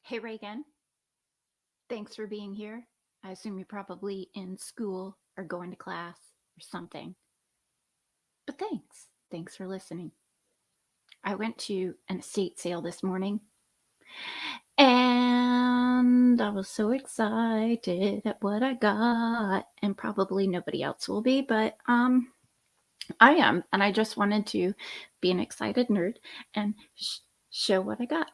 Hey Reagan, thanks for being here. I assume you're probably in school or going to class or something. But thanks. Thanks for listening. I went to an estate sale this morning and I was so excited at what I got, and probably nobody else will be, but I am, and I just wanted to be an excited nerd and show what I got.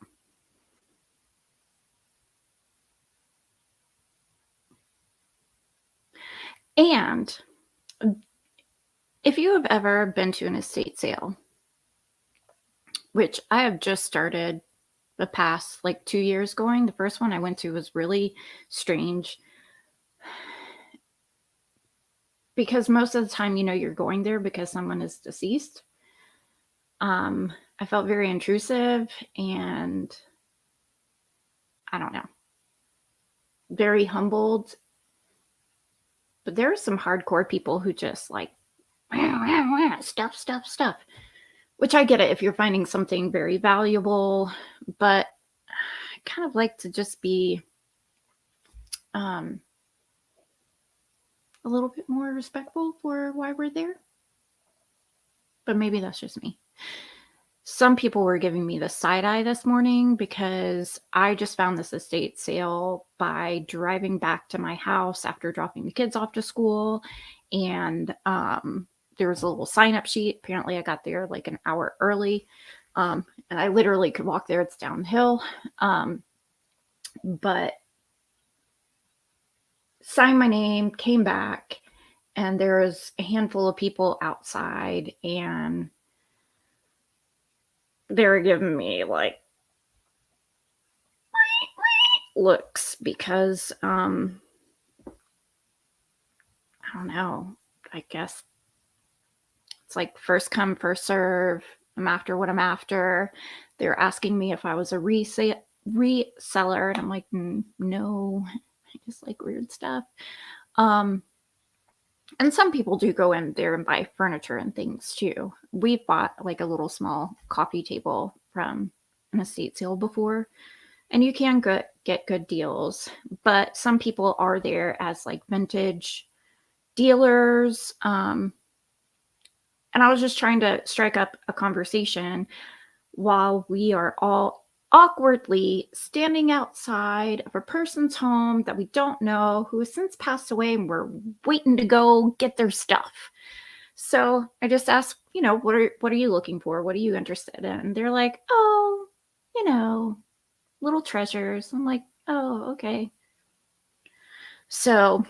And if you have ever been to an estate sale, which I have just started the past 2 years going, the first one I went to was really strange because most of the time, you're going there because someone is deceased. I felt very intrusive and I don't know, very humbled. But there are some hardcore people who just stuff, which I get it if you're finding something very valuable, but I kind of like to just be a little bit more respectful for why we're there. But maybe that's just me. Some people were giving me the side eye this morning because I just found this estate sale by driving back to my house after dropping the kids off to school. And there was a little sign up sheet. Apparently I got there like an hour early. And I literally could walk there. It's downhill. But signed my name, came back, and there was a handful of people outside, and they were giving me looks because I don't know, I guess it's like first come first serve. I'm after what I'm after. They're asking me if I was a reseller, and I'm like, no, I just like weird stuff. And some people do go in there and buy furniture and things too. We've bought like a little small coffee table from an estate sale before, and you can get good deals. But some people are there as like vintage dealers. And I was just trying to strike up a conversation while we are all awkwardly standing outside of a person's home that we don't know, who has since passed away, and we're waiting to go get their stuff. So I just asked, what are you looking for? What are you interested in? And they're like, oh, little treasures. I'm like, oh, okay. So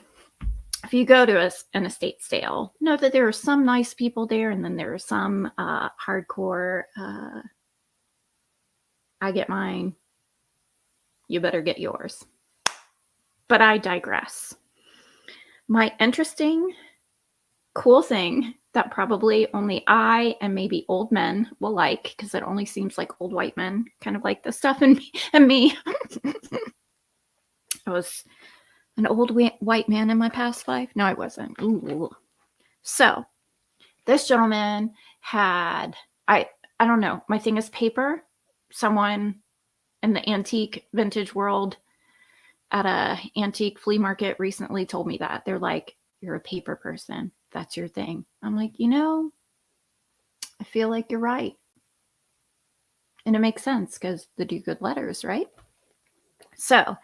if you go to an estate sale, know that there are some nice people there, and then there are some hardcore, I get mine, you better get yours. But I digress. My interesting, cool thing that probably only I and maybe old men will like, because it only seems like old white men kind of like this stuff, and me. I was an old white man in my past life. No, I wasn't. Ooh. So this gentleman had, I don't know, my thing is paper. Someone in the antique vintage world at a antique flea market recently told me that. They're like, you're a paper person. That's your thing. I'm like, I feel like you're right. And it makes sense because they do good letters, right? So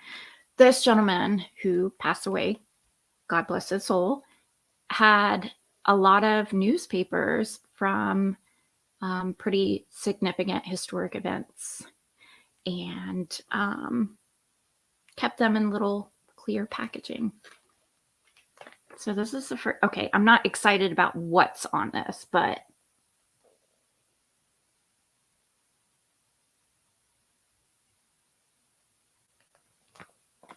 this gentleman who passed away, God bless his soul, had a lot of newspapers from pretty significant historic events, and kept them in little clear packaging. So this is the first. Okay, I'm not excited about what's on this, but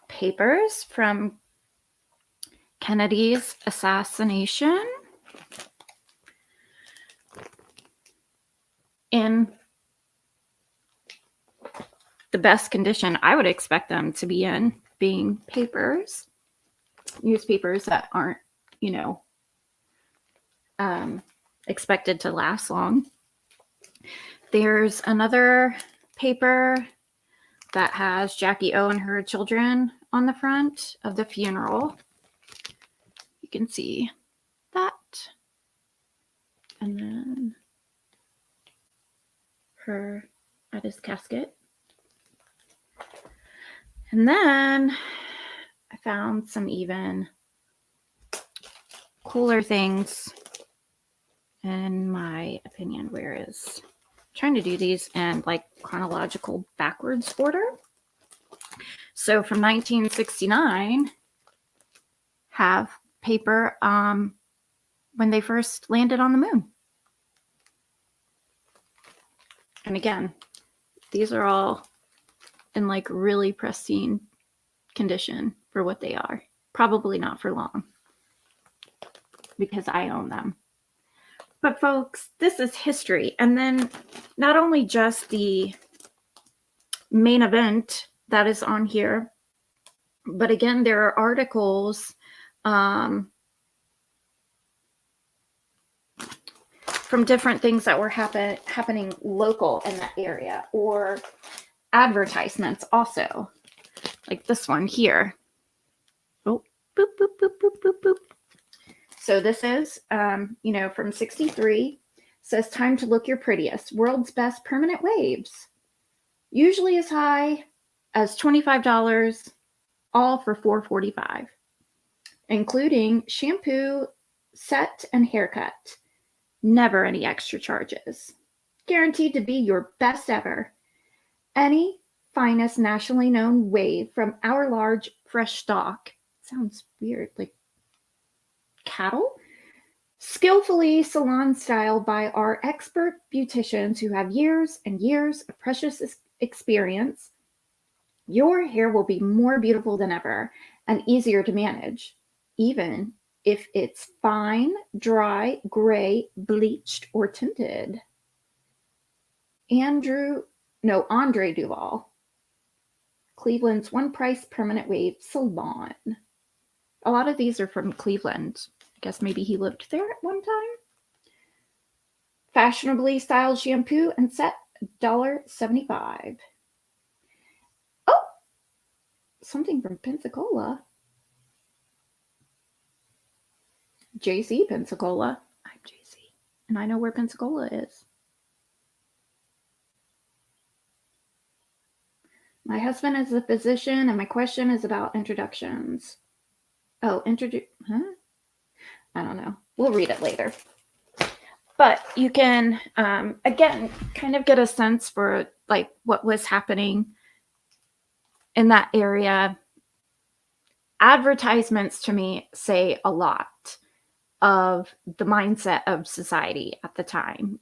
papers from Kennedy's assassination in the best condition I would expect them to be in, being papers, newspapers that aren't, expected to last long. There's another paper that has Jackie O and her children on the front of the funeral. You can see that. And then her at his casket. And then I found some even cooler things, in my opinion. Where is trying to do these in like chronological backwards order. So from 1969, have paper when they first landed on the moon. And again, these are all in like really pristine condition for what they are. Probably not for long, because I own them. But folks, this is history. And then not only just the main event that is on here, but again, there are articles from different things that were happening local in that area, or advertisements also, like this one here. Oh, boop, boop, boop, boop, boop, boop. So this is, from 63, says time to look your prettiest. World's best permanent waves. Usually as high as $25, all for $4.45, including shampoo, set, and haircut. Never any extra charges. Guaranteed to be your best ever. Any finest nationally known wave from our large fresh stock. Sounds weird, like cattle? Skillfully salon styled by our expert beauticians who have years and years of precious experience. Your hair will be more beautiful than ever and easier to manage, even if it's fine, dry, gray, bleached, or tinted. Andre Duval, Cleveland's one price permanent wave salon. A lot of these are from Cleveland. I guess maybe he lived there at one time. Fashionably styled shampoo and set, $1.75. Oh, something from Pensacola. JC Pensacola. I'm JC, and I know where Pensacola is. My husband is a physician, and my question is about introductions. Oh, huh? I don't know. We'll read it later. But you can, again, kind of get a sense for like what was happening in that area. Advertisements to me say a lot of the mindset of society at the time,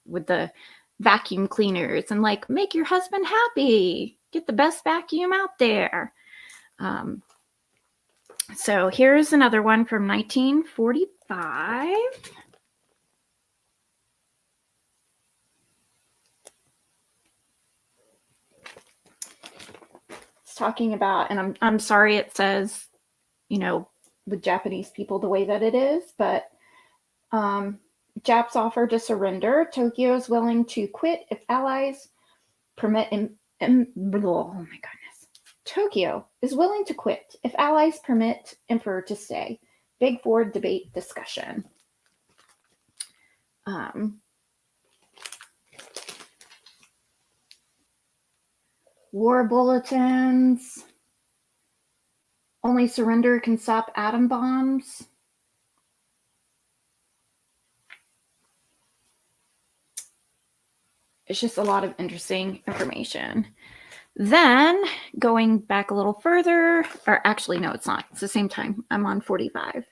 with the vacuum cleaners and like, make your husband happy, get the best vacuum out there. So here's another one from 1945. It's talking about, and I'm sorry it says, with Japanese people the way that it is, but Japs offer to surrender. Tokyo is willing to quit if allies permit. Oh my goodness. Tokyo is willing to quit if allies permit Emperor to stay. Big Four debate discussion. War bulletins. Only surrender can stop atom bombs. It's just a lot of interesting information. Then going back a little further, or actually, no, it's not. It's the same time. I'm on 45.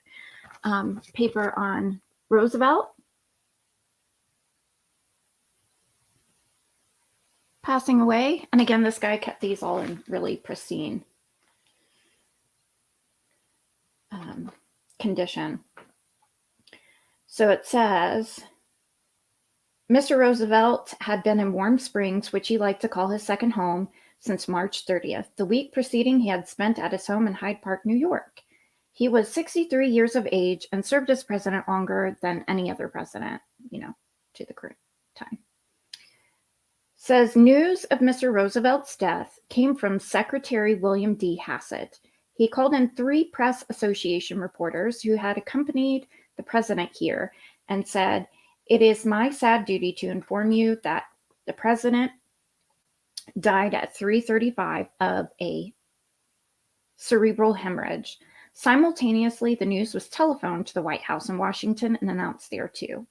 Paper on Roosevelt. Passing away. And again, this guy kept these all in really pristine condition. So it says, Mr. Roosevelt had been in Warm Springs, which he liked to call his second home, since March 30th. The week preceding he had spent at his home in Hyde Park, New York. He was 63 years of age and served as president longer than any other president, to the current time. Says news of Mr. Roosevelt's death came from Secretary William D. Hassett. He called in 3 Press Association reporters who had accompanied the president here and said, "It is my sad duty to inform you that the president died at 3:35 of a cerebral hemorrhage." Simultaneously, the news was telephoned to the White House in Washington and announced there too.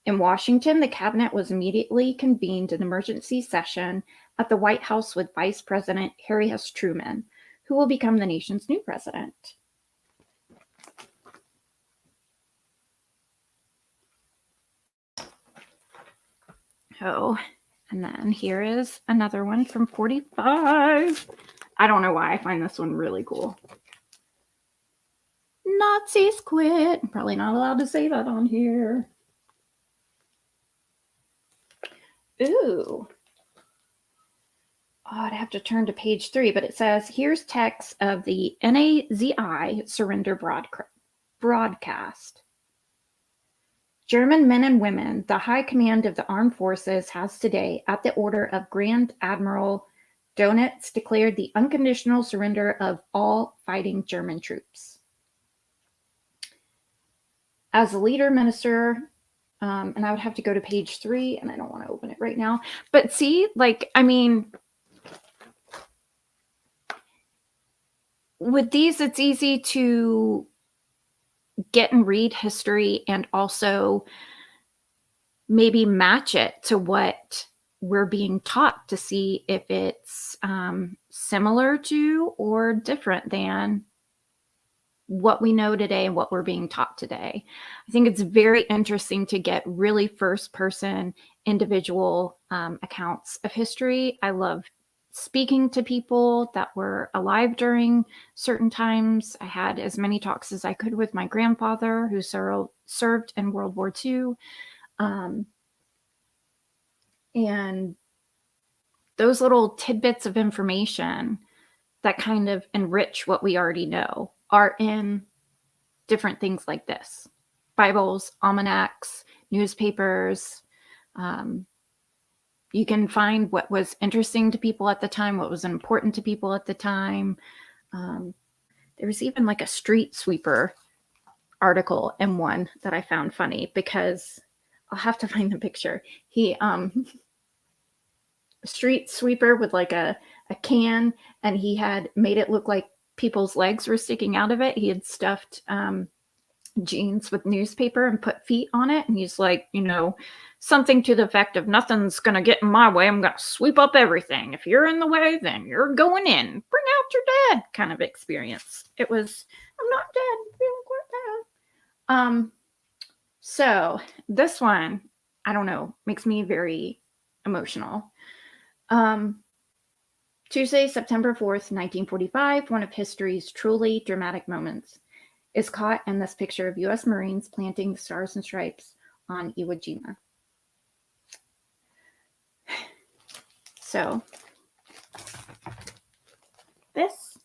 In Washington, the cabinet was immediately convened in emergency session at the White House with Vice President Harry S. Truman, who will become the nation's new president. Oh, and then here is another one from 45. I don't know why I find this one really cool. Nazis quit. I'm probably not allowed to say that on here. Ooh. Oh, I'd have to turn to page 3, but it says, here's text of the NAZI surrender broadcast. German men and women, the high command of the armed forces has today, at the order of Grand Admiral Donitz, declared the unconditional surrender of all fighting German troops. As the leader minister, and I would have to go to page 3, and I don't want to open it right now, but see, like, I mean, with these, it's easy to get and read history and also maybe match it to what we're being taught to see if it's similar to or different than what we know today and what we're being taught today. I think it's very interesting to get really first-person individual accounts of history. I love speaking to people that were alive during certain times. I had as many talks as I could with my grandfather, who served in World War II. And those little tidbits of information that kind of enrich what we already know are in different things like this: Bibles, almanacs, newspapers. You can find what was interesting to people at the time, what was important to people at the time. There was even like a street sweeper article in one that I found funny, because I'll have to find the picture. He street sweeper with like a can, and he had made it look like people's legs were sticking out of it. He had stuffed jeans with newspaper and put feet on it, and he's like, something to the effect of, "Nothing's gonna get in my way. I'm gonna sweep up everything. If you're in the way, then you're going in. Bring out your dad," kind of experience. It was, "I'm not dead, I'm feeling quite bad." So this one, I don't know, makes me very emotional. Tuesday, September 4th, 1945, one of history's truly dramatic moments is caught in this picture of U.S. Marines planting the Stars and Stripes on Iwo Jima. So, this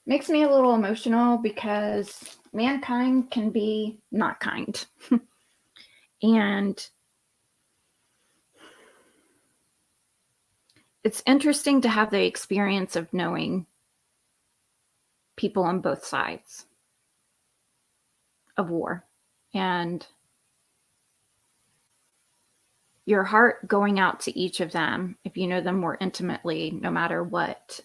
makes me a little emotional, because mankind can be not kind. And it's interesting to have the experience of knowing people on both sides of war, and your heart going out to each of them, if you know them more intimately, no matter what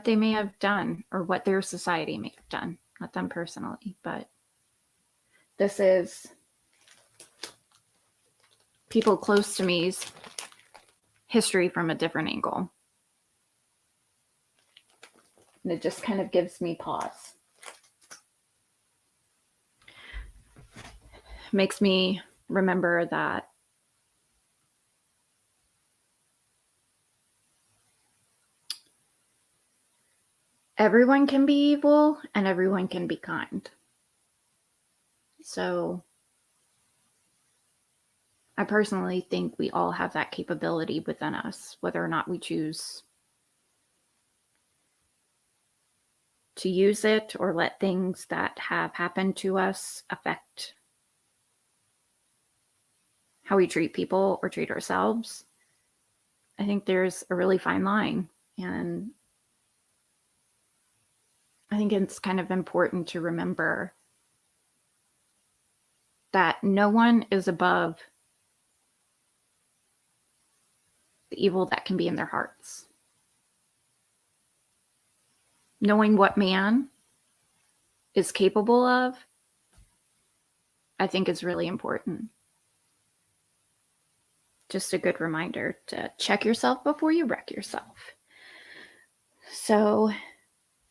they may have done or what their society may have done, not them personally, but this is people close to me's history from a different angle. And it just kind of gives me pause. Makes me remember that everyone can be evil and everyone can be kind. So I personally think we all have that capability within us, whether or not we choose to use it or let things that have happened to us affect how we treat people or treat ourselves. I think there's a really fine line. And I think it's kind of important to remember that no one is above the evil that can be in their hearts. Knowing what man is capable of, I think is really important. Just a good reminder to check yourself before you wreck yourself. So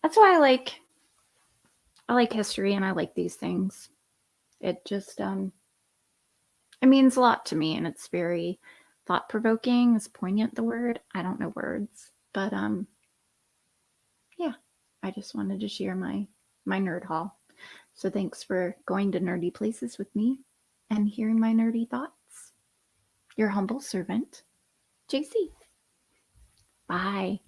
that's why I like history and I like these things. It just it means a lot to me, and it's very thought provoking. Is poignant the word? I don't know words, but yeah, I just wanted to share my nerd haul. So thanks for going to nerdy places with me and hearing my nerdy thoughts. Your humble servant, JC. Bye.